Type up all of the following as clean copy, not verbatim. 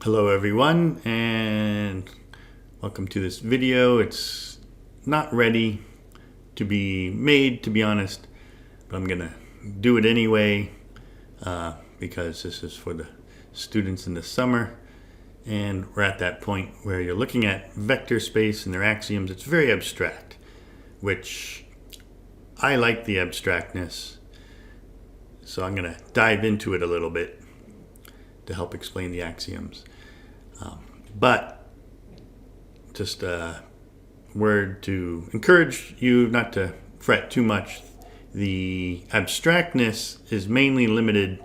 Hello everyone, and welcome to this video. It's not ready to be made, to be honest, but I'm gonna do it anyway because this is for the students in the summer, and we're at that point where you're looking at vector space and their axioms. It's very abstract, which I like the abstractness, so I'm gonna dive into it a little bit to help explain the axioms. But just a word to encourage you not to fret too much. The abstractness is mainly limited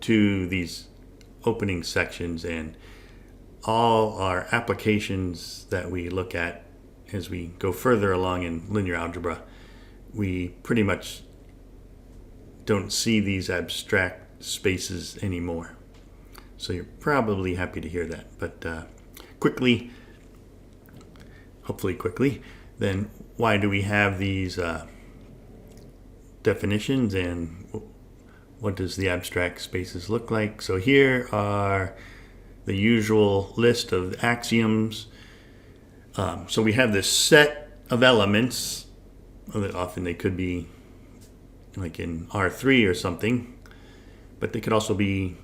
to these opening sections, and all our applications that we look at as we go further along in linear algebra, we pretty much don't see these abstract spaces anymore. So you're probably happy to hear that. But hopefully quickly, then why do we have these definitions, and what does the abstract spaces look like? So here are the usual list of axioms. So we have this set of elements. Often they could be like in R3 or something, but they could also be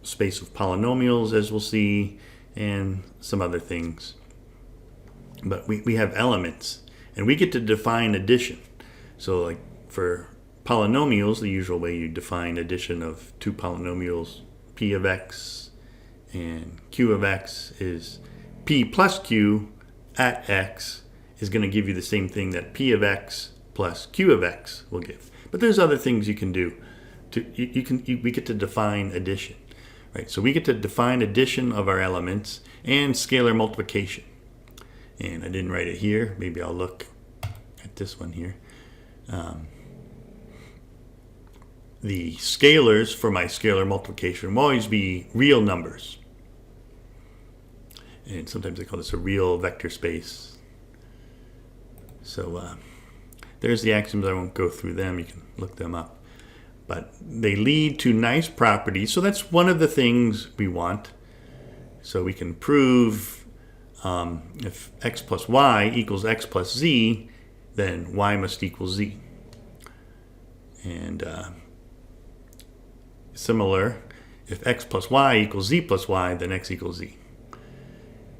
space of polynomials, as we'll see, and some other things. But we have elements, and we get to define addition. So like for polynomials, the usual way you define addition of two polynomials, p of x and q of x, is p plus q at x is going to give you the same thing that p of x plus q of x will give. But there's other things you can do. We get to define addition. Right, so we get to define addition of our elements and scalar multiplication. And I didn't write it here. Maybe I'll look at this one here. The scalars for my scalar multiplication will always be real numbers. And sometimes they call this a real vector space. So there's the axioms. I won't go through them. You can look them up. But they lead to nice properties. So that's one of the things we want. So we can prove if x plus y equals x plus z, then y must equal z. And similar, if x plus y equals z plus y, then x equals z.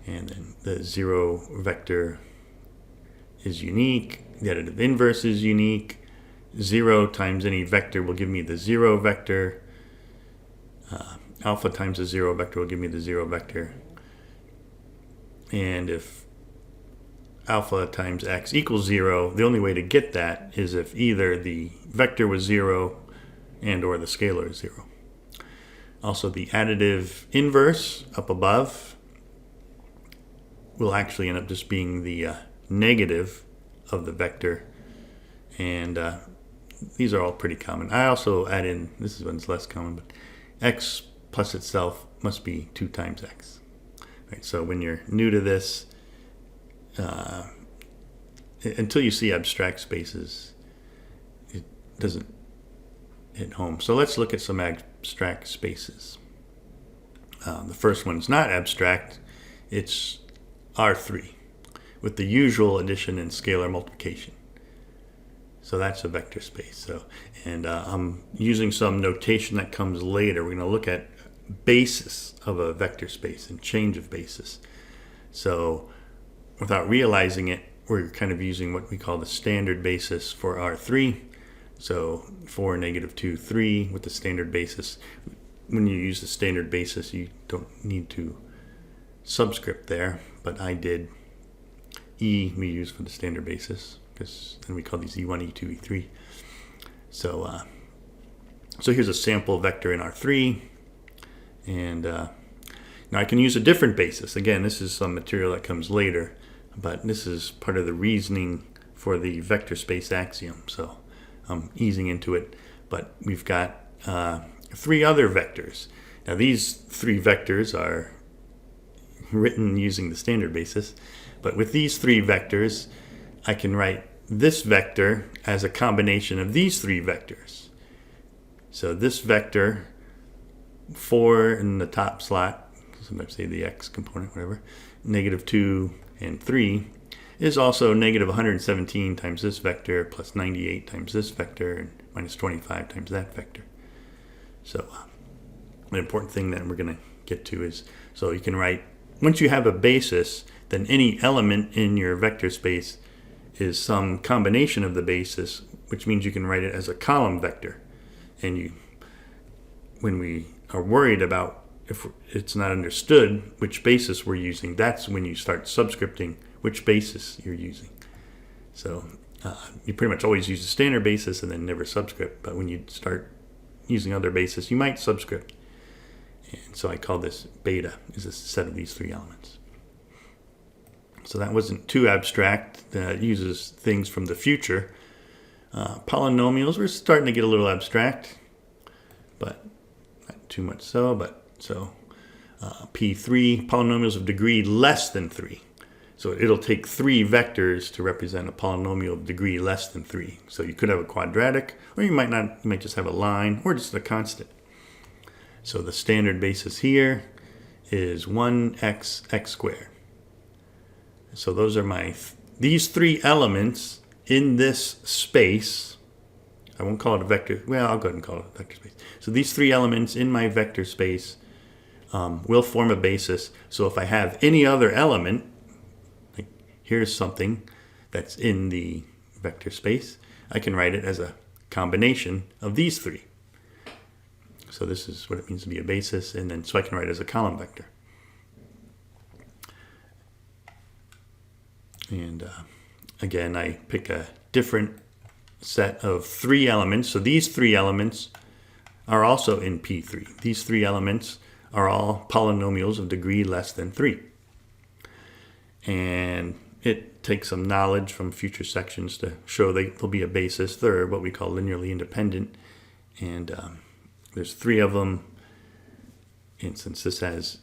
And then the zero vector is unique. The additive inverse is unique. 0 times any vector will give me the 0 vector. Alpha times the 0 vector will give me the 0 vector. And if alpha times x equals 0, the only way to get that is if either the vector was 0 and or the scalar is 0. Also, the additive inverse up above will actually end up just being the negative of the vector. And these are all pretty common. I also add in, this is one's less common, but x plus itself must be 2 times x. Right, so when you're new to this, until you see abstract spaces, it doesn't hit home. So let's look at some abstract spaces. The first one's not abstract. It's R3 with the usual addition and scalar multiplication. So that's a vector space. So, and I'm using some notation that comes later. We're going to look at basis of a vector space and change of basis. So without realizing it, we're kind of using what we call the standard basis for R3. So 4, -2, 3 with the standard basis. When you use the standard basis, you don't need to subscript there, but I did. E we use for the standard basis, because then we call these E1, E2, E3. So so here's a sample vector in R3, and now I can use a different basis. Again, this is some material that comes later, but this is part of the reasoning for the vector space axiom. So I'm easing into it, but we've got 3 other vectors. Now these 3 vectors are written using the standard basis, but with these 3 vectors, I can write this vector as a combination of these 3 vectors. So this vector, 4 in the top slot, sometimes say the x component, whatever, negative 2 and 3, is also negative 117 times this vector plus 98 times this vector and minus 25 times that vector. So an important thing that we're going to get to is, so you can write, once you have a basis, then any element in your vector space is some combination of the basis, which means you can write it as a column vector. And when we are worried about if it's not understood which basis we're using, that's when you start subscripting which basis you're using. So you pretty much always use a standard basis and then never subscript. But when you start using other basis, you might subscript. And so I call this beta, is a set of these 3 elements. So that wasn't too abstract. It uses things from the future. Polynomials, we're starting to get a little abstract, but not too much so. P3, polynomials of degree less than 3. So it'll take 3 vectors to represent a polynomial of degree less than 3. So you could have a quadratic, or you might not. You might just have a line, or just a constant. So the standard basis here is 1x x squared. So those are these 3 elements in this space. I won't call it a vector. Well, I'll go ahead and call it a vector space. So these 3 elements in my vector space will form a basis. So if I have any other element, like here's something that's in the vector space, I can write it as a combination of these 3. So this is what it means to be a basis, and then so I can write it as a column vector. And again, I pick a different set of 3 elements. So these 3 elements are also in P3. These 3 elements are all polynomials of degree less than 3. And it takes some knowledge from future sections to show they'll be a basis. They're what we call linearly independent. And there's 3 of them. And since this has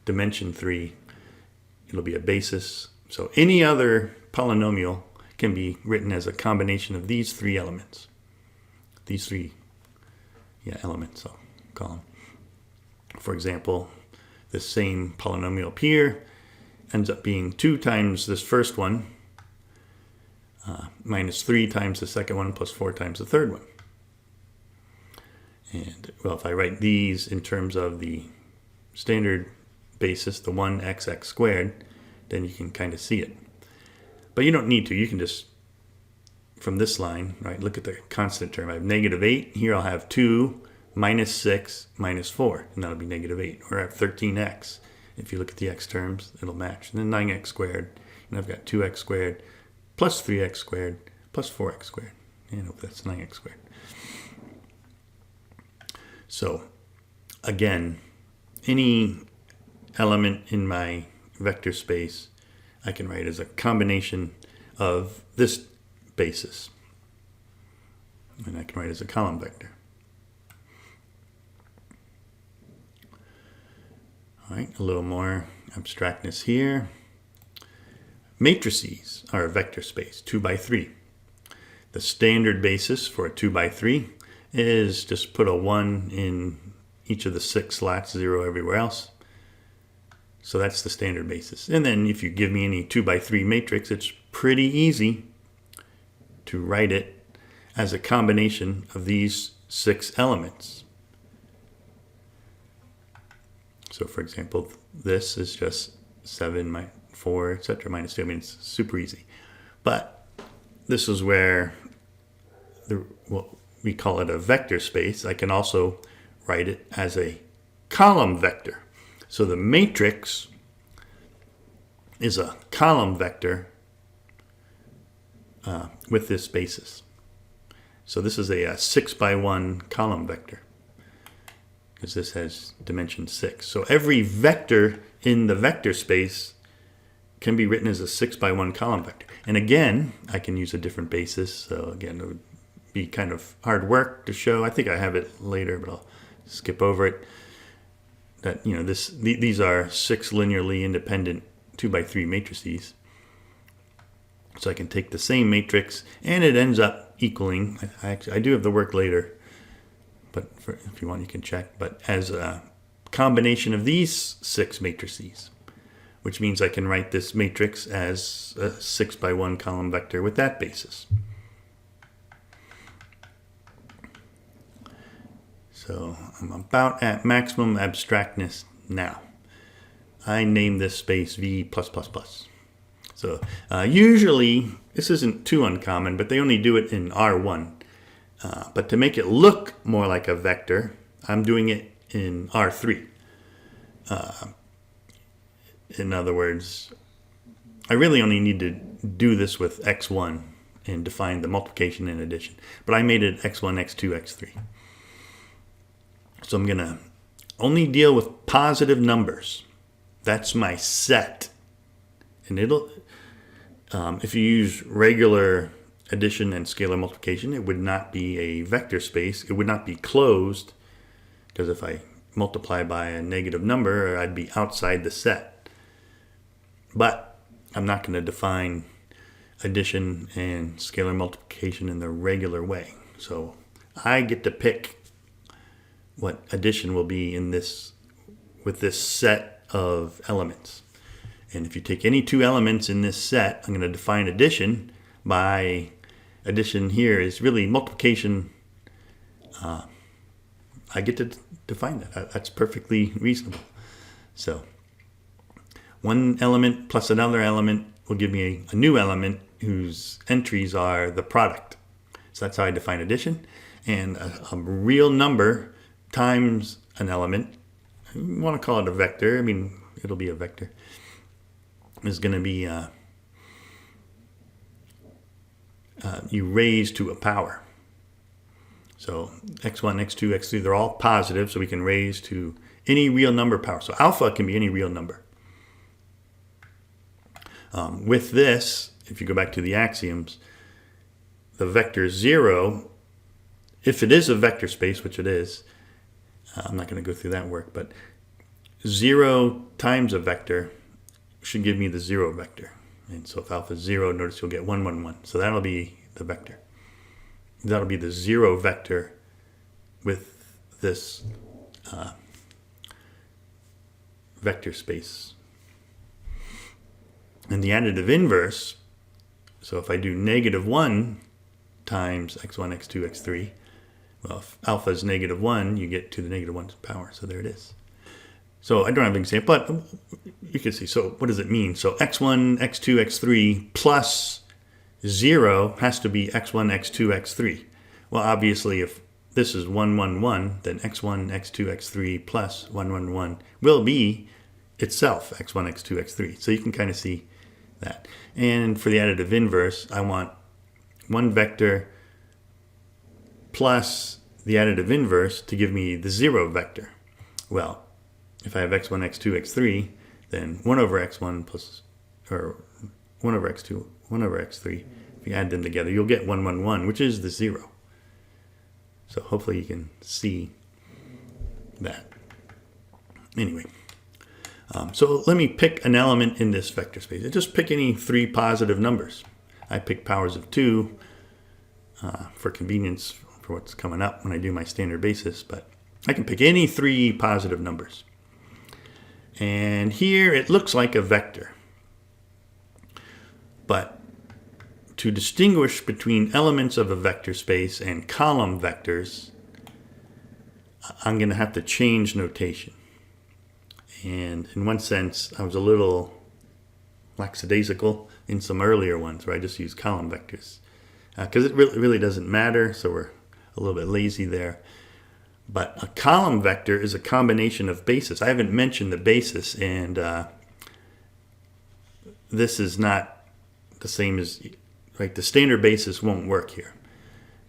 dimension 3, it'll be a basis. So any other polynomial can be written as a combination of these 3 elements. These 3 elements, I'll call them. For example, this same polynomial up here ends up being 2 times this first one, minus 3 times the second one, plus 4 times the third one. And, well, if I write these in terms of the standard basis, the 1x x squared, then you can kind of see it. But you don't need to. You can just, from this line, right, look at the constant term. I have negative 8. Here I'll have 2 minus 6 minus 4, and that'll be negative 8. Or I have 13x. If you look at the x terms, it'll match. And then 9x squared. And I've got 2x squared plus 3x squared plus 4x squared. And that's 9x squared. So, again, any element in my vector space I can write as a combination of this basis. And I can write as a column vector. All right, a little more abstractness here. Matrices are a vector space, 2 by 3. The standard basis for a 2 by 3 is just put a 1 in each of the 6 slots, 0 everywhere else. So that's the standard basis. And then if you give me any 2 by 3 matrix, it's pretty easy to write it as a combination of these 6 elements. So for example, this is just 7, 4, etc. minus 2. I mean, it's super easy. But this is where we call it a vector space. I can also write it as a column vector. So the matrix is a column vector with this basis. So this is a 6 by 1 column vector, because this has dimension 6. So every vector in the vector space can be written as a 6 by 1 column vector. And again, I can use a different basis. So again, it would be kind of hard work to show. I think I have it later, but I'll skip over it. That, you know, these are 6 linearly independent 2 by 3 matrices. So I can take the same matrix, and it ends up equaling. I do have the work later, but if you want, you can check. But as combination of these 6 matrices, which means I can write this matrix as a 6 by 1 column vector with that basis. So I'm about at maximum abstractness now. I name this space V+++. So usually, this isn't too uncommon, but they only do it in R1. But to make it look more like a vector, I'm doing it in R3. In other words, I really only need to do this with x1 and define the multiplication and addition. But I made it x1, x2, x3. So I'm going to only deal with positive numbers. That's my set. And it'll, if you use regular addition and scalar multiplication, it would not be a vector space. It would not be closed, because if I multiply by a negative number, I'd be outside the set. But I'm not going to define addition and scalar multiplication in the regular way. So I get to pick what addition will be in this, with this set of elements. And if you take any 2 elements in this set, I'm going to define addition by, addition here is really multiplication. I get to define that. That's perfectly reasonable. So one element plus another element will give me a new element whose entries are the product. So that's how I define addition. And a real number times an element, you want to call it a vector, I mean, it'll be a vector, is going to be you raise to a power. So x1, x2, x3, they're all positive, so we can raise to any real number power. So alpha can be any real number. With this, if you go back to the axioms, the vector 0, if it is a vector space, which it is, I'm not going to go through that work, but 0 times a vector should give me the 0 vector. And so if alpha is 0, notice you'll get 1, 1, 1. So that'll be the vector. That'll be the 0 vector with this vector space. And the additive inverse, so if I do -1 times x1, x2, x3, well, if alpha is -1, you get to the -1's power. So there it is. So I don't have an example, but you can see. So what does it mean? So x1, x2, x3 plus 0 has to be x1, x2, x3. Well, obviously, if this is 1, 1, 1, then x1, x2, x3 plus 1, 1, 1 will be itself x1, x2, x3. So you can kind of see that. And for the additive inverse, I want one vector plus the additive inverse to give me the 0 vector. Well, if I have x1, x2, x3, then 1 over x1 plus, or 1 over x2, 1 over x3, if you add them together, you'll get 1, 1, 1, which is the 0. So hopefully you can see that. Anyway, so let me pick an element in this vector space. I just pick any 3 positive numbers. I pick powers of 2 for convenience for what's coming up when I do my standard basis, but I can pick any 3 positive numbers. And here it looks like a vector. But to distinguish between elements of a vector space and column vectors, I'm going to have to change notation. And in one sense, I was a little lackadaisical in some earlier ones where I just used column vectors. Because it really doesn't matter, so we're a little bit lazy there. But a column vector is a combination of bases. I haven't mentioned the basis, and this is not the same as, right? The standard basis won't work here.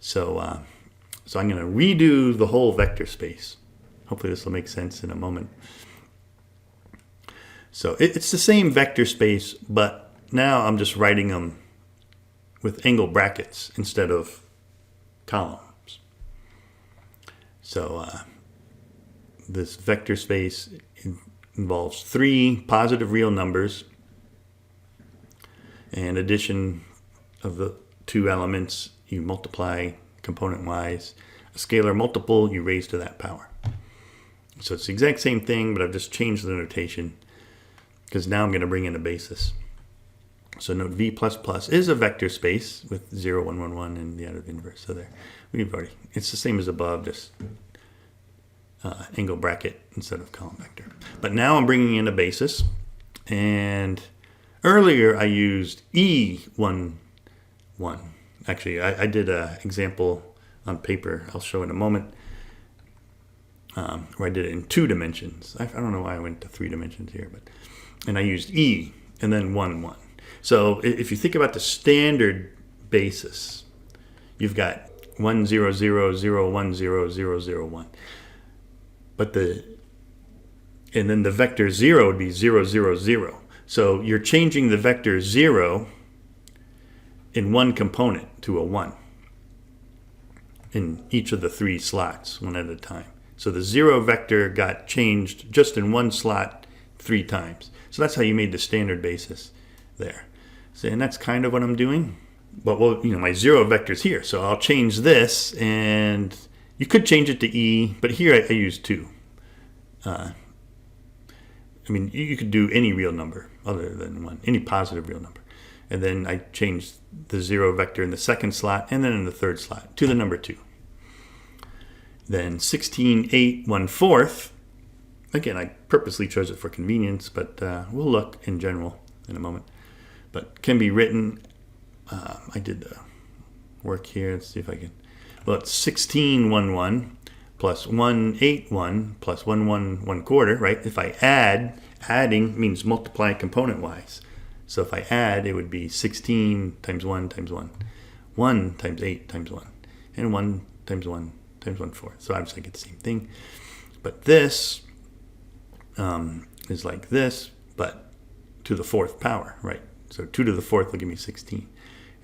So, so I'm going to redo the whole vector space. Hopefully this will make sense in a moment. So it's the same vector space, but now I'm just writing them with angle brackets instead of columns. So this vector space involves 3 positive real numbers and addition of the 2 elements. You multiply component-wise. A scalar multiple, you raise to that power. So it's the exact same thing, but I've just changed the notation because now I'm going to bring in a basis. So note V++ is a vector space with 0, 1, 1, 1 and the additive inverse. So there, it's the same as above, just angle bracket instead of column vector. But now I'm bringing in a basis, and earlier I used E1, 1. Actually, I did an example on paper I'll show in a moment, where I did it in 2 dimensions. I don't know why I went to 3 dimensions here, and I used E and then 1, 1. So if you think about the standard basis, you've got 1, 0, 0, 0, 1, 0, 0, 0, 1. And then the vector 0 would be 0, 0, 0. So you're changing the vector 0 in one component to a 1 in each of the 3 slots, one at a time. So the 0 vector got changed just in one slot 3 times. So that's how you made the standard basis there. So, and that's kind of what I'm doing. But my 0 vector is here, so I'll change this, and you could change it to E, but here I use 2. You could do any real number other than 1, any positive real number. And then I changed the 0 vector in the second slot and then in the third slot to the number 2. Then 16, 8, 1/4. Again, I purposely chose it for convenience, but we'll look in general in a moment. But can be written, I did the work here. Let's see if I can. Well, it's 16, 1, 1 plus 1, 8, 1 plus 1, 1, 1/4, right? If I adding means multiply component-wise. So if I add, it would be 16 times 1 times 1, 1 times 8 times 1, and 1 times 1 times 1/4. So obviously I get the same thing. But this is like this, but to the 4th power, right? So 2 to the 4th will give me 16.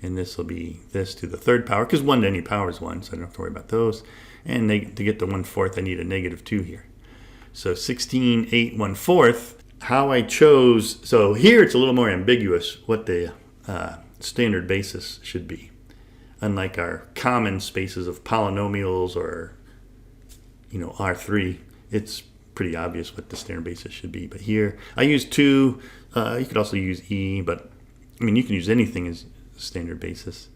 And this will be this to the 3rd power, because 1 to any power is 1, so I don't have to worry about those. And to get to 1/4, I need a -2 here. So 16, 8, 1/4. How I chose, so here it's a little more ambiguous what the standard basis should be. Unlike our common spaces of polynomials or, R3, it's pretty obvious what the standard basis should be. But here, I use 2. You could also use E, but you can use anything as a standard basis.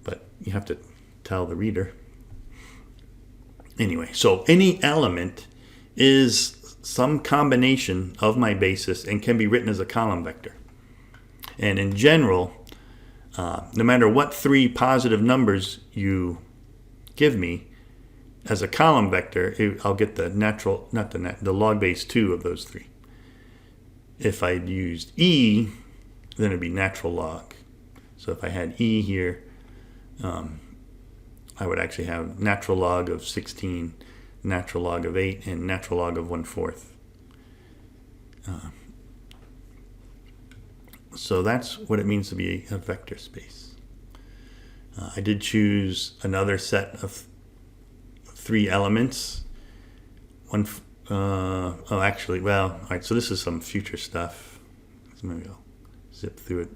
But you have to tell the reader. Anyway, so any element is some combination of my basis and can be written as a column vector. And in general, no matter what 3 positive numbers you give me as a column vector, I'll get the the log base 2 of those 3. If I'd used E, then it'd be natural log. So if I had E here, I would actually have natural log of 16, natural log of 8, and natural log of 1/4. So that's what it means to be a vector space. I did choose another set of 3 elements. All right, so this is some future stuff. So maybe I'll zip through it.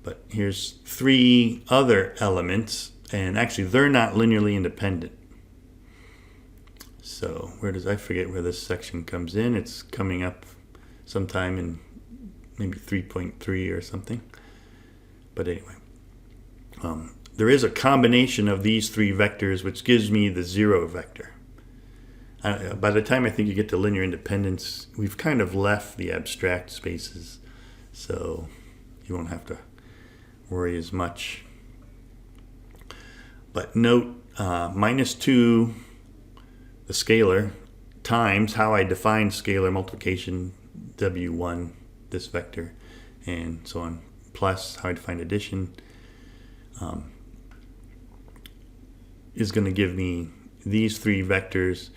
But here's 3 other elements, and actually they're not linearly independent. So I forget where this section comes in. It's coming up sometime in maybe 3.3 or something. But anyway, there is a combination of these 3 vectors which gives me the 0 vector. By the time I think you get to linear independence, we've kind of left the abstract spaces, so you won't have to worry as much. But note -2, the scalar, times how I define scalar multiplication, W1, this vector, and so on, plus how I define addition, is going to give me these 3 vectors,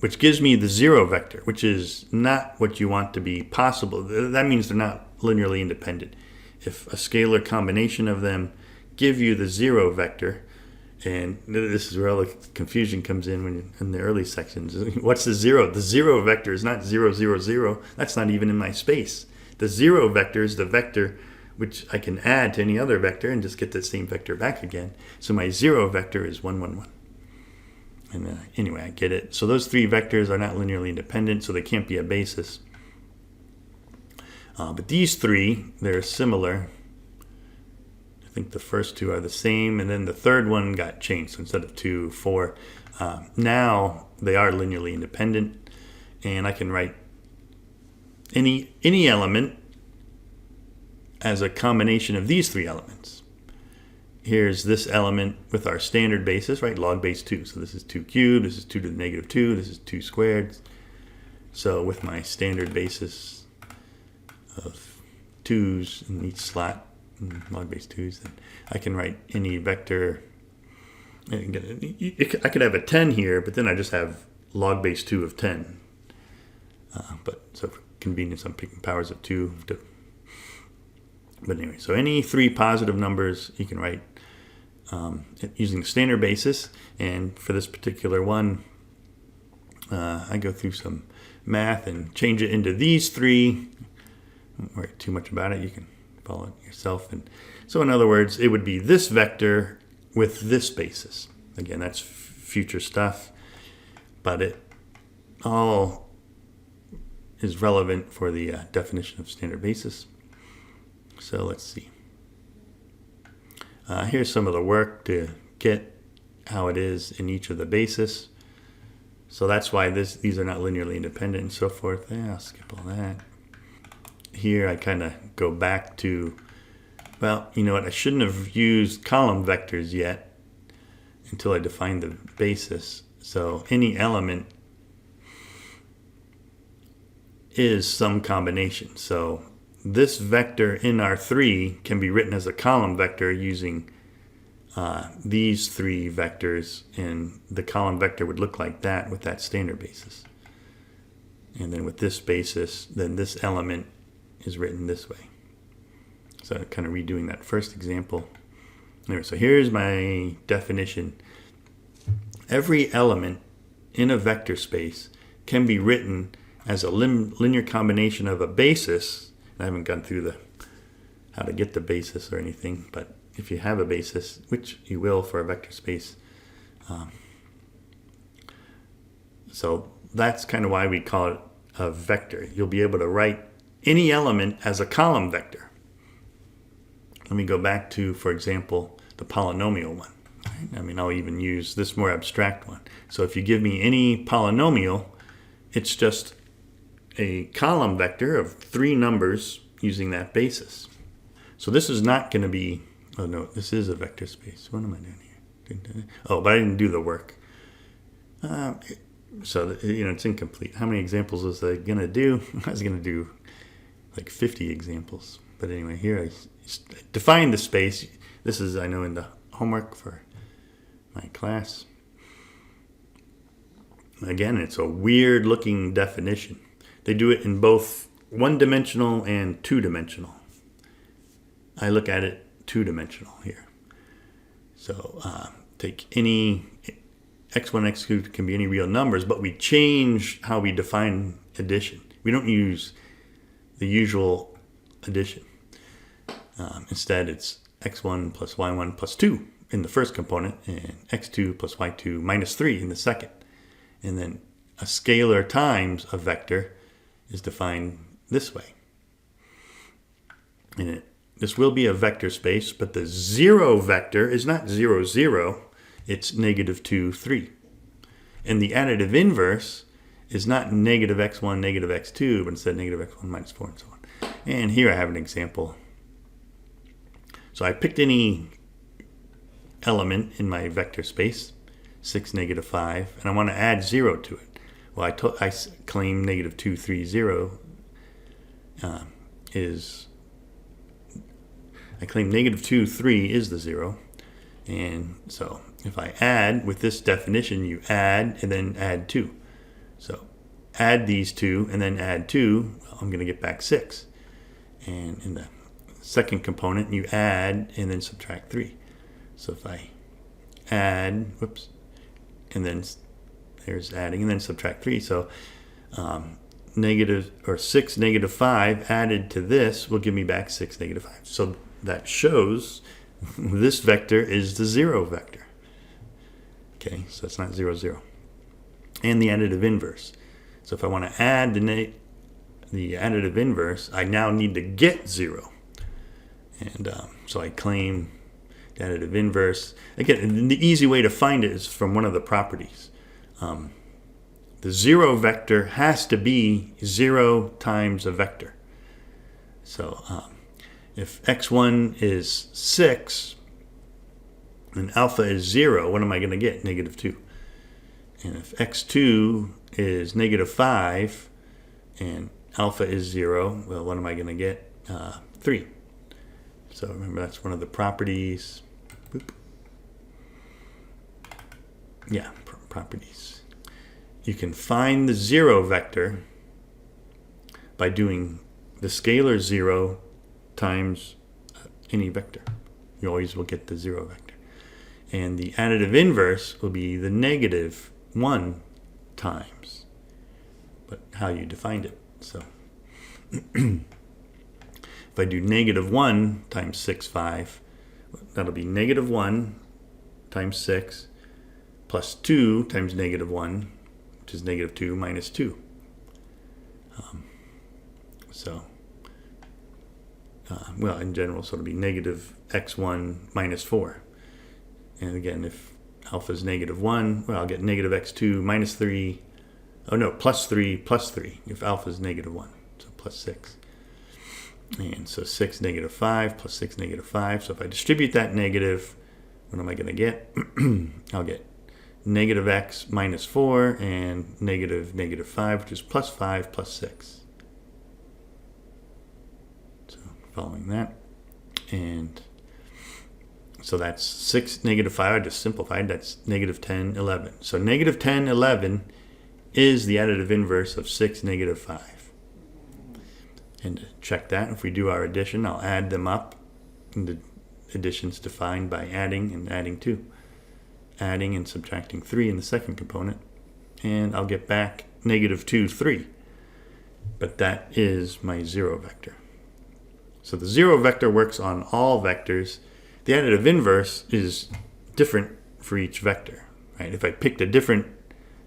which gives me the 0 vector, which is not what you want to be possible. That means they're not linearly independent. If a scalar combination of them give you the 0 vector, and this is where all the confusion comes in in the early sections. What's the 0? The 0 vector is not 0, 0, 0. That's not even in my space. The 0 vector is the vector which I can add to any other vector and just get the same vector back again. So my 0 vector is 1, 1, 1. And anyway, I get it. So those three vectors are not linearly independent, so they can't be a basis. But these three, they're similar. I think the first two are the same, and then the third one got changed. So instead of 2, 4. Now they are linearly independent, and I can write any element as a combination of these three elements. Here's this element with our standard basis, right? Log base 2. So this is 2 cubed, this is 2 to the negative 2, this is 2 squared. So with my standard basis of 2's in each slot, log base 2's, then I can write any vector. I could have a 10 here, but then I just have log base 2 of 10. But so for convenience, I'm picking powers of 2. But anyway, so any three positive numbers you can write using the standard basis. And for this particular one, I go through some math and change it into these three. I won't worry too much about it. You can follow it yourself. And so in other words, it would be this vector with this basis. Again, that's future stuff, but it all is relevant for the definition of standard basis. So let's see. Here's some of the work to get how it is in each of the bases. So that's why these are not linearly independent and so forth. I'll skip all that. Here I kind of go back to, well, you know what, I shouldn't have used column vectors yet until I defined the basis. So any element is some combination. So this vector in R3 can be written as a column vector using these three vectors, and the column vector would look like that with that standard basis. And then with this basis, then this element is written this way. So kind of redoing that first example. Anyway, so here's my definition. Every element in a vector space can be written as a linear combination of a basis. I haven't gone through how to get the basis or anything, but if you have a basis, which you will for a vector space, so that's kind of why we call it a vector. You'll be able to write any element as a column vector. Let me go back to, for example, the polynomial one. Right? I mean, I'll even use this more abstract one. So if you give me any polynomial, it's just a column vector of three numbers using that basis. So this is not going to be, oh no, this is a vector space. What am I doing here? Oh, but I didn't do the work. So, it's incomplete. How many examples was I going to do? I was going to do like 50 examples. But anyway, here I define the space. This is, I know, in the homework for my class. Again, it's a weird looking definition. They do it in both one-dimensional and two-dimensional. I look at it two-dimensional here. So take any x1, x2 can be any real numbers, but we change how we define addition. We don't use the usual addition. Instead, it's x1 plus y1 plus 2 in the first component, and x2 plus y2 minus 3 in the second. And then a scalar times a vector is defined this way. And this will be a vector space, but the zero vector is not 0, 0. It's negative 2, 3. And the additive inverse is not negative x1, negative x2, but instead negative x1 minus 4 and so on. And here I have an example. So I picked any element in my vector space, 6, negative 5, and I want to add 0 to it. Well, I claim negative 2, 3, 0 is, I claim negative 2, 3 is the 0. And so if I add, with this definition, you add and then add 2. So add these two and then add 2, well, I'm going to get back 6. And in the second component, you add and then subtract 3. So if I add, and then there's adding and then subtract 3. So negative or 6, negative 5 added to this will give me back 6, negative 5. So that shows this vector is the 0 vector. Okay, so it's not 0, 0. And the additive inverse. So if I want to add the additive inverse, I now need to get 0. And so I claim the additive inverse. Again, the easy way to find it is from one of the properties. The 0 vector has to be 0 times a vector. So if x1 is 6 and alpha is 0, what am I going to get? Negative 2. And if x2 is negative 5 and alpha is 0, well, what am I going to get? 3. So remember, that's one of the properties. Boop. Yeah, properties. You can find the 0 vector by doing the scalar 0 times any vector. You always will get the 0 vector. And the additive inverse will be the negative 1 times, but how you defined it. So if I do negative 1 times 6, 5, that'll be negative 1 times 6 plus 2 times negative 1, which is negative 2 minus 2. Well, in general, so it'll be negative x1 minus 4. And again, if alpha is negative 1, well, I'll get negative x2 minus 3. Oh, no, plus 3 plus 3 if alpha is negative 1. So plus 6. And so 6, negative 5, plus 6, negative 5. So if I distribute that negative, what am I going to get? I'll get negative x minus 4 and negative negative 5, which is plus 5 plus 6. So following that. And so that's 6, negative 5. I just simplified. That's negative 10, 11. So negative 10, 11 is the additive inverse of 6, negative 5. And to check that, if we do our addition, I'll add them up. And the addition's defined by adding and adding 2. Adding and subtracting 3 in the second component. And I'll get back negative 2, 3. But that is my 0 vector. So the 0 vector works on all vectors. The additive inverse is different for each vector, right? If I picked a different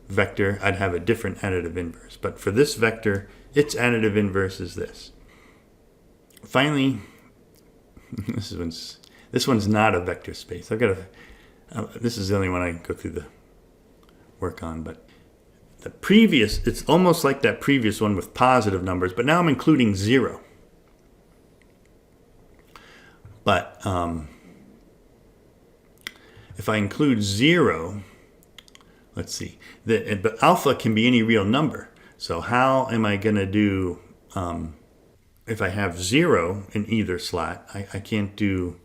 vector, I'd have a different additive inverse. But for this vector, its additive inverse is this. Finally, this one's not a vector space. This is the only one I go through the work on, but the previous, it's almost like that previous one with positive numbers, but now I'm including 0. But if I include 0, let's see, but alpha can be any real number. So how am I going to do, if I have 0 in either slot, I can't do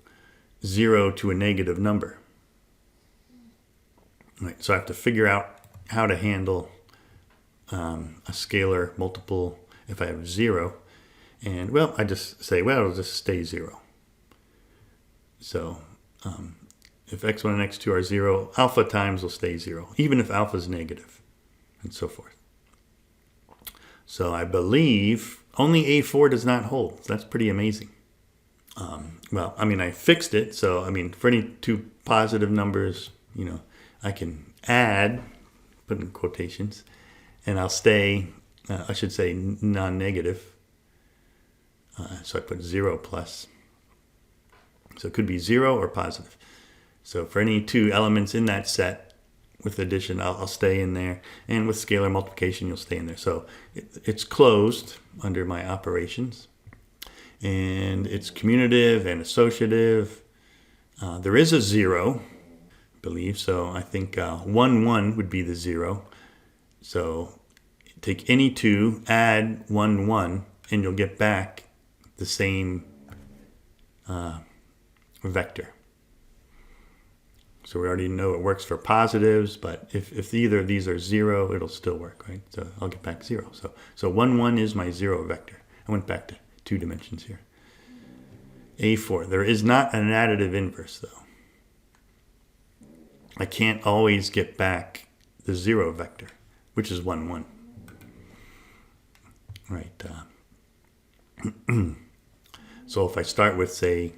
0 to a negative number. Right, so I have to figure out how to handle a scalar multiple if I have 0. And, well, I just say, well, it'll just stay 0. So if x1 and x2 are 0, alpha times will stay 0, even if alpha is negative, and so forth. So I believe only A4 does not hold. That's pretty amazing. Well, I mean, I fixed it. So, I mean, for any two positive numbers, I can add, put in quotations, and I'll stay, I should say, non-negative. So I put 0 plus. So it could be 0 or positive. So for any two elements in that set, with addition, I'll stay in there. And with scalar multiplication, you'll stay in there. So it's closed under my operations. And it's commutative and associative. There is a 0, I believe. So I think 1, 1 would be the 0. So take any two, add 1, 1, and you'll get back the same vector. So we already know it works for positives, but if either of these are 0, it'll still work, right? So I'll get back 0. So 1, 1 is my 0 vector. I went back to 2 dimensions here. A4. There is not an additive inverse, though. I can't always get back the 0 vector, which is 1, 1. Right. So if I start with, say,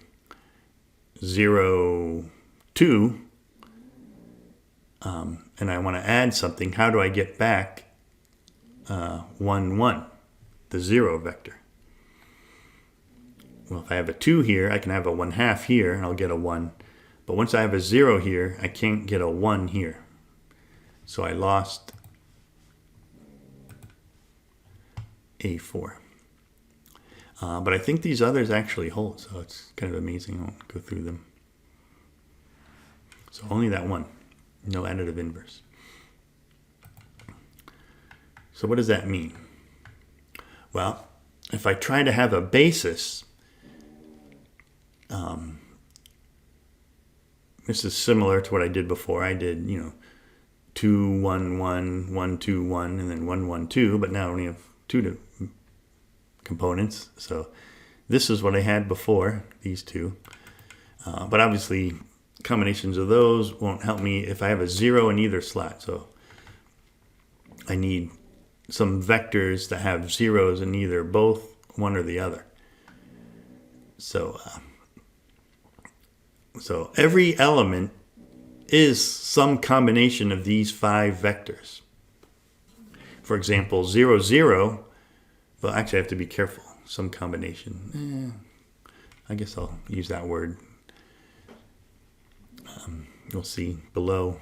0, 2, and I want to add something, how do I get back 1, 1, the 0 vector? Well, if I have a 2 here, I can have a 1/2 here, and I'll get a 1. But once I have a 0 here, I can't get a 1 here. So I lost A4. But I think these others actually hold, so it's kind of amazing. I'll go through them. So only that one, no additive inverse. So what does that mean? Well, if I try to have a basis, this is similar to what I did before. I did, 2, 1, 1, 1, 2, 1, and then 1, 1, 2, but now I only have 2 components. So this is what I had before, these two. But obviously, combinations of those won't help me if I have a 0 in either slot. So I need some vectors that have zeros in either both, one or the other. So every element is some combination of these 5 vectors. For example, 0, 0, well, actually I have to be careful. Some combination. I guess I'll use that word. You'll see below.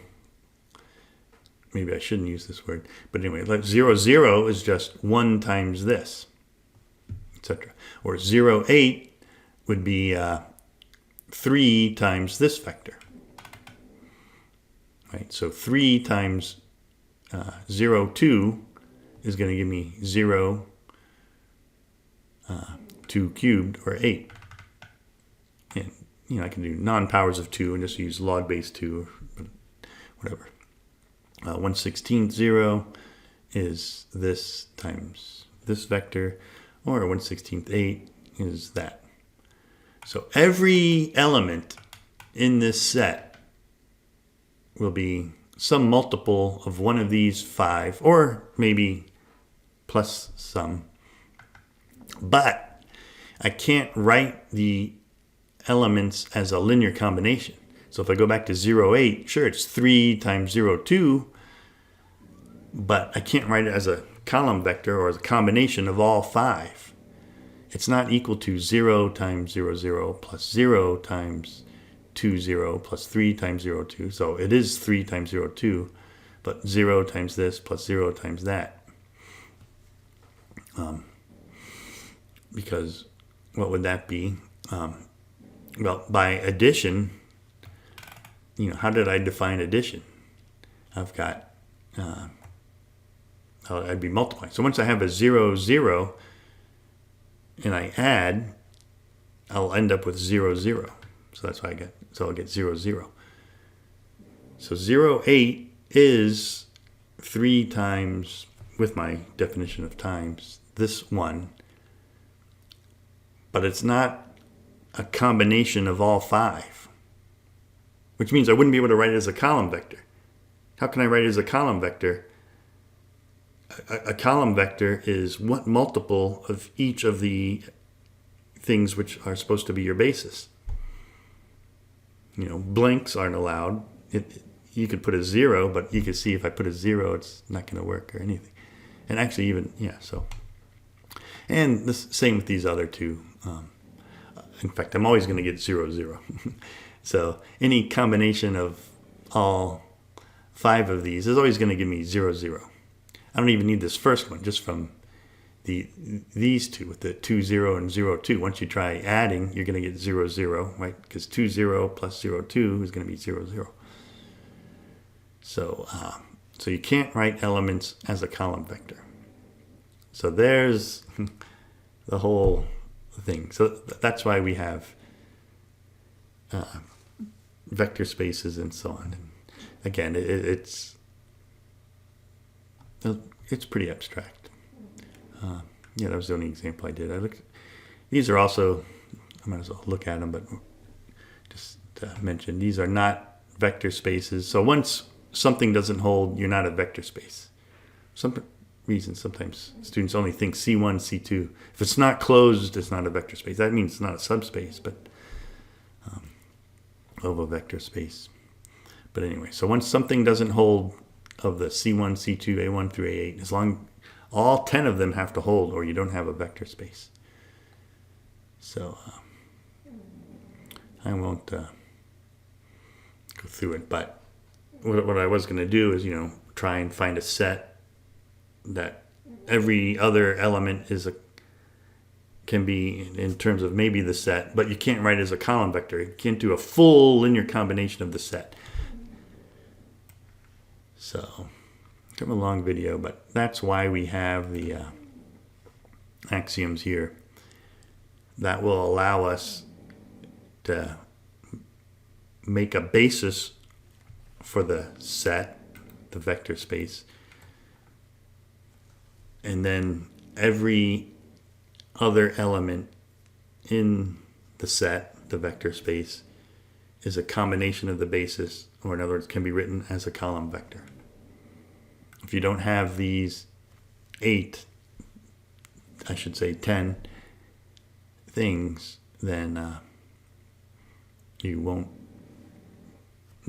Maybe I shouldn't use this word. But anyway, like 0, 0 is just 1 times this, etc. Or 0, 8 would be 3 times this vector. Right? So 3 times 0, 2 is going to give me 0, 2 cubed, or 8. And, I can do non-powers of 2 and just use log base 2, or whatever. 1/16 0 is this times this vector, or 1/16 8 is that. So every element in this set will be some multiple of one of these 5, or maybe plus some. But I can't write the elements as a linear combination. So if I go back to 0, 8, sure, it's 3 times 0, 2, but I can't write it as a column vector or as a combination of all 5. It's not equal to 0 times 0, 0 plus 0 times 2, 0 plus 3 times 0, 2. So it is 3 times 0, 2, but 0 times this plus 0 times that. Because what would that be? Well, by addition, how did I define addition? I've got, I'd be multiplying. So once I have a 0, 0, and I add, I'll end up with 0, 0. So that's why I'll get 0, 0. So 0, 8 is 3 times, with my definition of times, this one. But it's not a combination of all 5, which means I wouldn't be able to write it as a column vector. How can I write it as a column vector? A column vector is what multiple of each of the things which are supposed to be your basis. Blanks aren't allowed. You could put a 0, but you can see if I put a 0, it's not going to work or anything. And actually even, so. And the same with these other two. In fact, I'm always going to get 0, 0. So any combination of all 5 of these is always going to give me 0, 0. I don't even need this first one, just from these two with the 2, 0 and 0, 2. Once you try adding, you're going to get 0, 0, right? Because 2, 0 plus 0, 2 is going to be 0, 0. So you can't write elements as a column vector. So there's the whole thing. So that's why we have vector spaces and so on. And again, it's pretty abstract. That was the only example I did. These are also, I might as well look at them, but just to mention, these are not vector spaces. So once something doesn't hold, you're not a vector space. Some reason sometimes students only think C1, C2. If it's not closed, it's not a vector space. That means it's not a subspace, but of a vector space. But anyway, so once something doesn't hold of the C1, C2, A1 through A8, as long all 10 of them have to hold, or you don't have a vector space. So I won't go through it, but what I was going to do is, try and find a set that every other element can be in terms of maybe the set, but you can't write it as a column vector. You can't do a full linear combination of the set. So, kind of a long video, but that's why we have the axioms here. That will allow us to make a basis for the set, the vector space, and then every other element in the set, the vector space, is a combination of the basis, or in other words, can be written as a column vector. If you don't have these 10 things, then you won't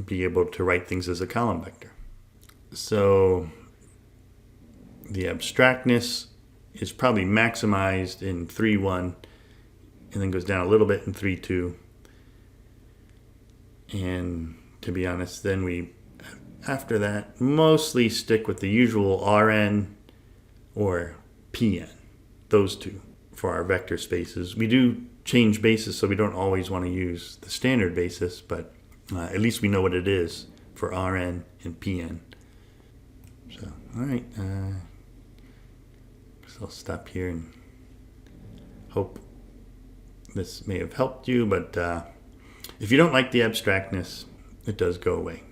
be able to write things as a column vector. So the abstractness is probably maximized in 3.1 and then goes down a little bit in 3.2. And to be honest, then we, after that, mostly stick with the usual Rn or Pn, those two for our vector spaces. We do change basis, so we don't always want to use the standard basis, but at least we know what it is for Rn and Pn. So, all right, so I'll stop here and hope this may have helped you, but if you don't like the abstractness, it does go away.